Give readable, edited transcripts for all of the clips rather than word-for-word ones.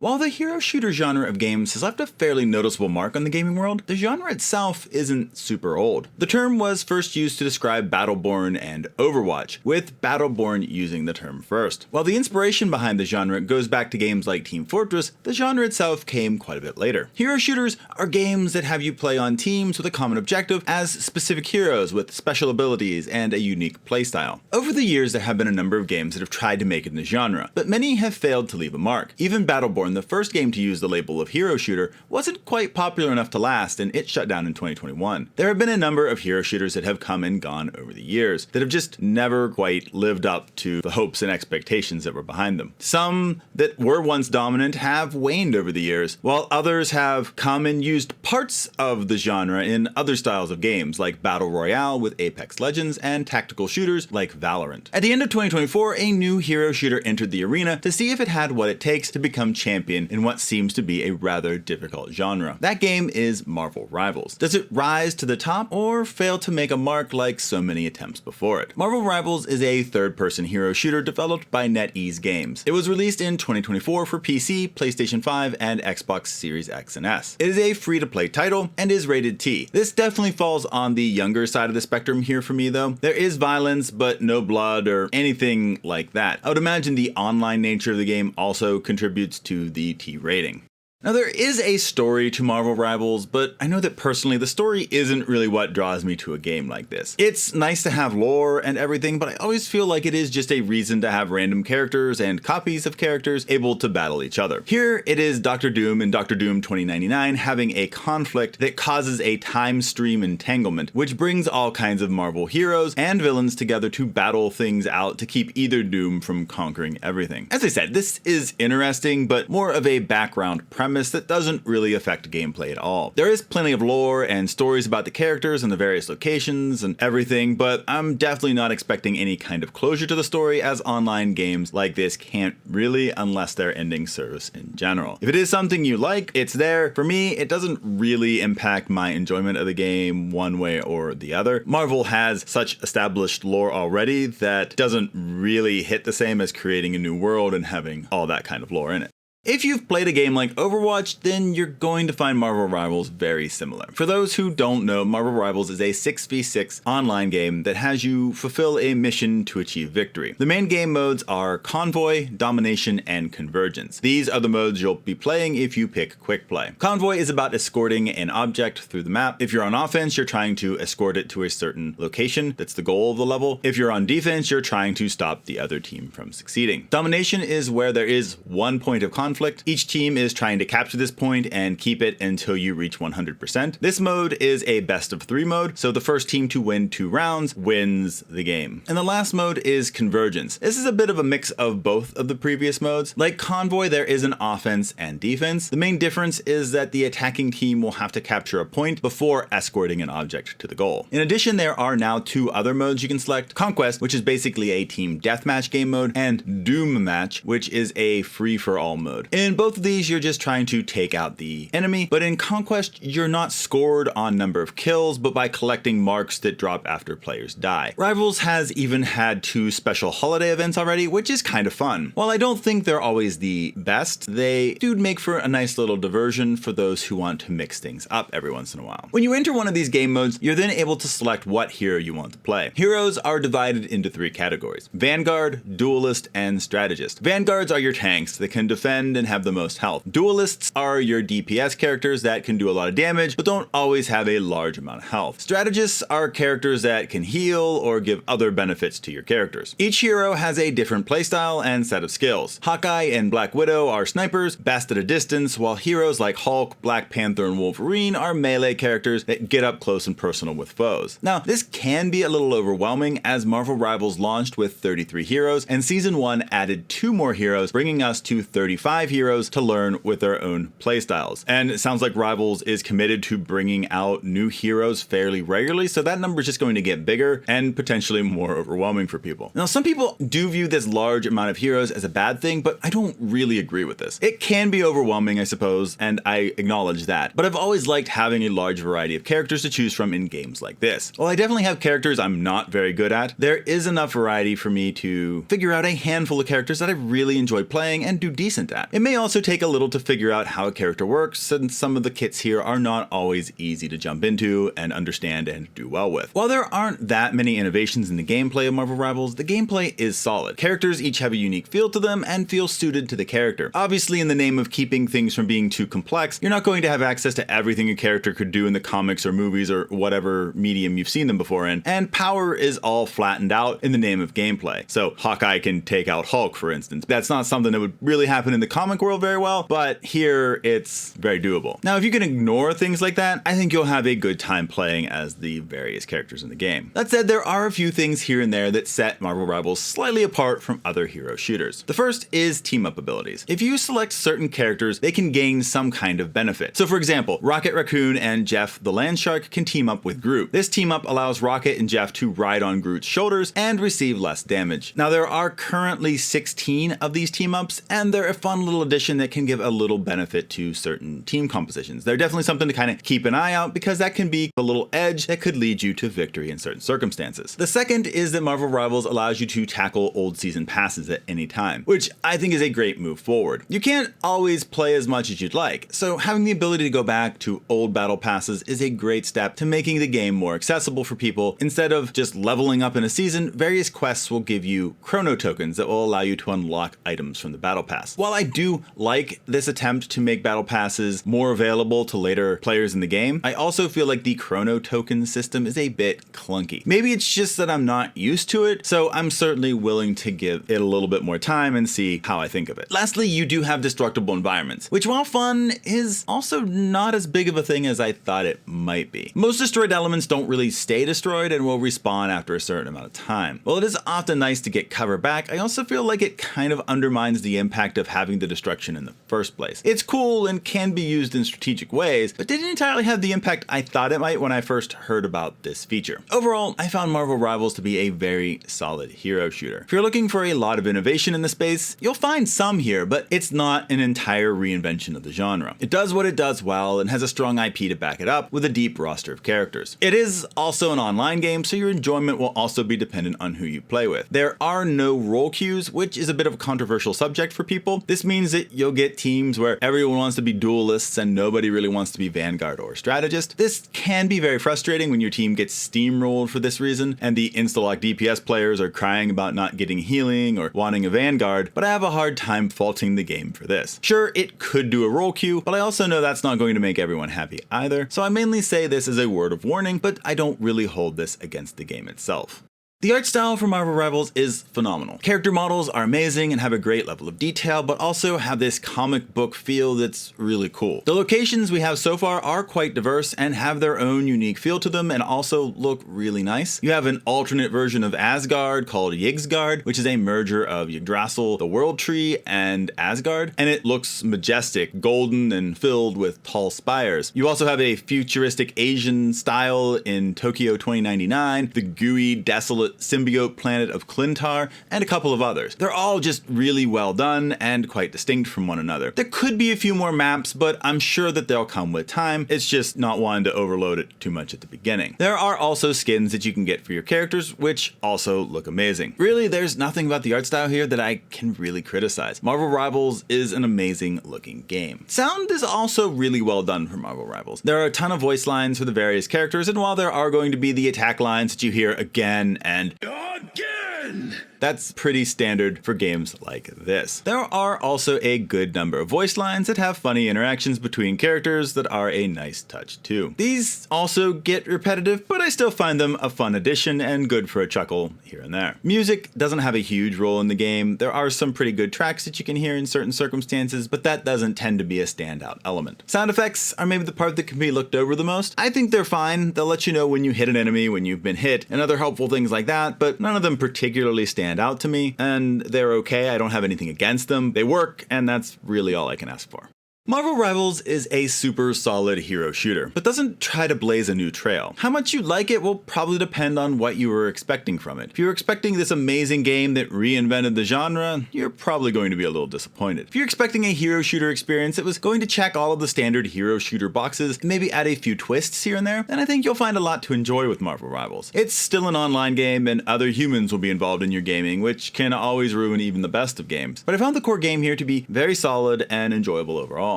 While the hero shooter genre of games has left a fairly noticeable mark on the gaming world, the genre itself isn't super old. The term was first used to describe Battleborn and Overwatch, with Battleborn using the term first. While the inspiration behind the genre goes back to games like Team Fortress, the genre itself came quite a bit later. Hero shooters are games that have you play on teams with a common objective as specific heroes with special abilities and a unique playstyle. Over the years, there have been a number of games that have tried to make it in the genre, but many have failed to leave a mark. Even Battleborn, the first game to use the label of hero shooter, wasn't quite popular enough to last, and it shut down in 2021. There have been a number of hero shooters that have come and gone over the years that have just never quite lived up to the hopes and expectations that were behind them. Some that were once dominant have waned over the years, while others have come and used parts of the genre in other styles of games like Battle Royale with Apex Legends and tactical shooters like Valorant. At the end of 2024, a new hero shooter entered the arena to see if it had what it takes to become champion in what seems to be a rather difficult genre. That game is Marvel Rivals. Does it rise to the top or fail to make a mark like so many attempts before it? Marvel Rivals is a third-person hero shooter developed by NetEase Games. It was released in 2024 for PC, PlayStation 5, and Xbox Series X and S. It is a free-to-play title and is rated T. This definitely falls on the younger side of the spectrum here for me though. There is violence, but no blood or anything like that. I would imagine the online nature of the game also contributes to the T rating. Now there is a story to Marvel Rivals, but I know that personally the story isn't really what draws me to a game like this. It's nice to have lore and everything, but I always feel like it is just a reason to have random characters and copies of characters able to battle each other. Here it is Doctor Doom and Doctor Doom 2099 having a conflict that causes a time stream entanglement, which brings all kinds of Marvel heroes and villains together to battle things out to keep either Doom from conquering everything. As I said, this is interesting, but more of a background premise that doesn't really affect gameplay at all. There is plenty of lore and stories about the characters and the various locations and everything, but I'm definitely not expecting any kind of closure to the story, as online games like this can't really unless they're ending service in general. If it is something you like, it's there. For me, it doesn't really impact my enjoyment of the game one way or the other. Marvel has such established lore already that doesn't really hit the same as creating a new world and having all that kind of lore in it. If you've played a game like Overwatch, then you're going to find Marvel Rivals very similar. For those who don't know, Marvel Rivals is a 6v6 online game that has you fulfill a mission to achieve victory. The main game modes are Convoy, Domination, and Convergence. These are the modes you'll be playing if you pick Quick Play. Convoy is about escorting an object through the map. If you're on offense, you're trying to escort it to a certain location. That's the goal of the level. If you're on defense, you're trying to stop the other team from succeeding. Domination is where there is one point of conflict. Each team is trying to capture this point and keep it until you reach 100%. This mode is a best of 3 mode, so the first team to win 2 rounds wins the game. And the last mode is Convergence. This is a bit of a mix of both of the previous modes. Like Convoy, there is an offense and defense. The main difference is that the attacking team will have to capture a point before escorting an object to the goal. In addition, there are now 2 other modes you can select: Conquest, which is basically a team deathmatch game mode, and Doom Match, which is a free-for-all mode. In both of these, you're just trying to take out the enemy, but in Conquest, you're not scored on number of kills, but by collecting marks that drop after players die. Rivals has even had 2 special holiday events already, which is kind of fun. While I don't think they're always the best, they do make for a nice little diversion for those who want to mix things up every once in a while. When you enter one of these game modes, you're then able to select what hero you want to play. Heroes are divided into 3 categories: Vanguard, Duelist, and Strategist. Vanguards are your tanks that can defend and have the most health. Duelists are your DPS characters that can do a lot of damage, but don't always have a large amount of health. Strategists are characters that can heal or give other benefits to your characters. Each hero has a different playstyle and set of skills. Hawkeye and Black Widow are snipers, best at a distance, while heroes like Hulk, Black Panther, and Wolverine are melee characters that get up close and personal with foes. Now, this can be a little overwhelming, as Marvel Rivals launched with 33 heroes, and Season 1 added 2 more heroes, bringing us to 35 heroes to learn with their own playstyles. And it sounds like Rivals is committed to bringing out new heroes fairly regularly, so that number is just going to get bigger and potentially more overwhelming for people. Now, some people do view this large amount of heroes as a bad thing, but I don't really agree with this. It can be overwhelming, I suppose, and I acknowledge that, but I've always liked having a large variety of characters to choose from in games like this. While I definitely have characters I'm not very good at, there is enough variety for me to figure out a handful of characters that I really enjoy playing and do decent at. It may also take a little to figure out how a character works, since some of the kits here are not always easy to jump into and understand and do well with. While there aren't that many innovations in the gameplay of Marvel Rivals, the gameplay is solid. Characters each have a unique feel to them and feel suited to the character. Obviously, in the name of keeping things from being too complex, you're not going to have access to everything a character could do in the comics or movies or whatever medium you've seen them before in, and power is all flattened out in the name of gameplay. So Hawkeye can take out Hulk, for instance. That's not something that would really happen in the comic world very well, but here it's very doable. Now, if you can ignore things like that, I think you'll have a good time playing as the various characters in the game. That said, there are a few things here and there that set Marvel Rivals slightly apart from other hero shooters. The first is team-up abilities. If you select certain characters, they can gain some kind of benefit. So for example, Rocket Raccoon and Jeff the Land Shark can team up with Groot. This team-up allows Rocket and Jeff to ride on Groot's shoulders and receive less damage. Now, there are currently 16 of these team-ups, and they're a fun little addition that can give a little benefit to certain team compositions. They're definitely something to kind of keep an eye out, because that can be a little edge that could lead you to victory in certain circumstances. The second is that Marvel Rivals allows you to tackle old season passes at any time, which I think is a great move forward. You can't always play as much as you'd like, so having the ability to go back to old battle passes is a great step to making the game more accessible for people. Instead of just leveling up in a season, various quests will give you chrono tokens that will allow you to unlock items from the battle pass. While I do like this attempt to make battle passes more available to later players in the game, I also feel like the chrono token system is a bit clunky. Maybe it's just that I'm not used to it, so I'm certainly willing to give it a little bit more time and see how I think of it. Lastly, you do have destructible environments, which, while fun, is also not as big of a thing as I thought it might be. Most destroyed elements don't really stay destroyed and will respawn after a certain amount of time. While it is often nice to get cover back, I also feel like it kind of undermines the impact of having the destruction in the first place. It's cool and can be used in strategic ways, but didn't entirely have the impact I thought it might when I first heard about this feature. Overall, I found Marvel Rivals to be a very solid hero shooter. If you're looking for a lot of innovation in the space, you'll find some here, but it's not an entire reinvention of the genre. It does what it does well and has a strong IP to back it up with a deep roster of characters. It is also an online game, so your enjoyment will also be dependent on who you play with. There are no role queues, which is a bit of a controversial subject for people. This means that you'll get teams where everyone wants to be duelists and nobody really wants to be Vanguard or Strategist. This can be very frustrating when your team gets steamrolled for this reason, and the insta-lock DPS players are crying about not getting healing or wanting a Vanguard, but I have a hard time faulting the game for this. Sure, it could do a role queue, but I also know that's not going to make everyone happy either, so I mainly say this as a word of warning, but I don't really hold this against the game itself. The art style for Marvel Rivals is phenomenal. Character models are amazing and have a great level of detail, but also have this comic book feel that's really cool. The locations we have so far are quite diverse and have their own unique feel to them and also look really nice. You have an alternate version of Asgard called Yggdrasil, which is a merger of Yggdrasil, the World Tree, and Asgard, and it looks majestic, golden, and filled with tall spires. You also have a futuristic Asian style in Tokyo 2099, the gooey, desolate symbiote planet of Clintar, and a couple of others. They're all just really well done and quite distinct from one another. There could be a few more maps, but I'm sure that they'll come with time. It's just not wanting to overload it too much at the beginning. There are also skins that you can get for your characters, which also look amazing. Really, there's nothing about the art style here that I can really criticize. Marvel Rivals is an amazing looking game. Sound is also really well done for Marvel Rivals. There are a ton of voice lines for the various characters, and while there are going to be the attack lines that you hear again and again, that's pretty standard for games like this. There are also a good number of voice lines that have funny interactions between characters that are a nice touch too. These also get repetitive, but I still find them a fun addition and good for a chuckle here and there. Music doesn't have a huge role in the game. There are some pretty good tracks that you can hear in certain circumstances, but that doesn't tend to be a standout element. Sound effects are maybe the part that can be looked over the most. I think they're fine. They'll let you know when you hit an enemy, when you've been hit, and other helpful things like that, but none of them particularly stand out to me, and they're okay. I don't have anything against them. They work, and that's really all I can ask for. Marvel Rivals is a super solid hero shooter, but doesn't try to blaze a new trail. How much you like it will probably depend on what you were expecting from it. If you were expecting this amazing game that reinvented the genre, you're probably going to be a little disappointed. If you're expecting a hero shooter experience that was going to check all of the standard hero shooter boxes and maybe add a few twists here and there, then I think you'll find a lot to enjoy with Marvel Rivals. It's still an online game and other humans will be involved in your gaming, which can always ruin even the best of games. But I found the core game here to be very solid and enjoyable overall.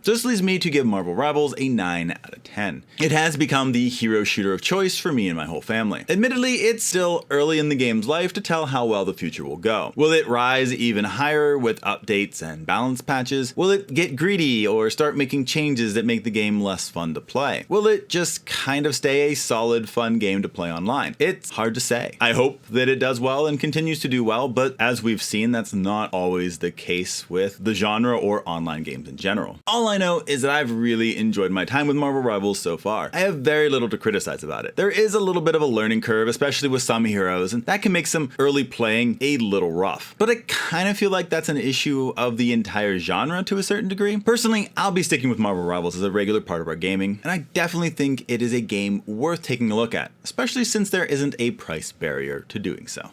So this leads me to give Marvel Rivals a 9 out of 10. It has become the hero shooter of choice for me and my whole family. Admittedly, it's still early in the game's life to tell how well the future will go. Will it rise even higher with updates and balance patches? Will it get greedy or start making changes that make the game less fun to play? Will it just kind of stay a solid, fun game to play online? It's hard to say. I hope that it does well and continues to do well, but as we've seen, that's not always the case with the genre or online games in general. All I know is that I've really enjoyed my time with Marvel Rivals so far. I have very little to criticize about it. There is a little bit of a learning curve, especially with some heroes, and that can make some early playing a little rough. But I kind of feel like that's an issue of the entire genre to a certain degree. Personally, I'll be sticking with Marvel Rivals as a regular part of our gaming, and I definitely think it is a game worth taking a look at, especially since there isn't a price barrier to doing so.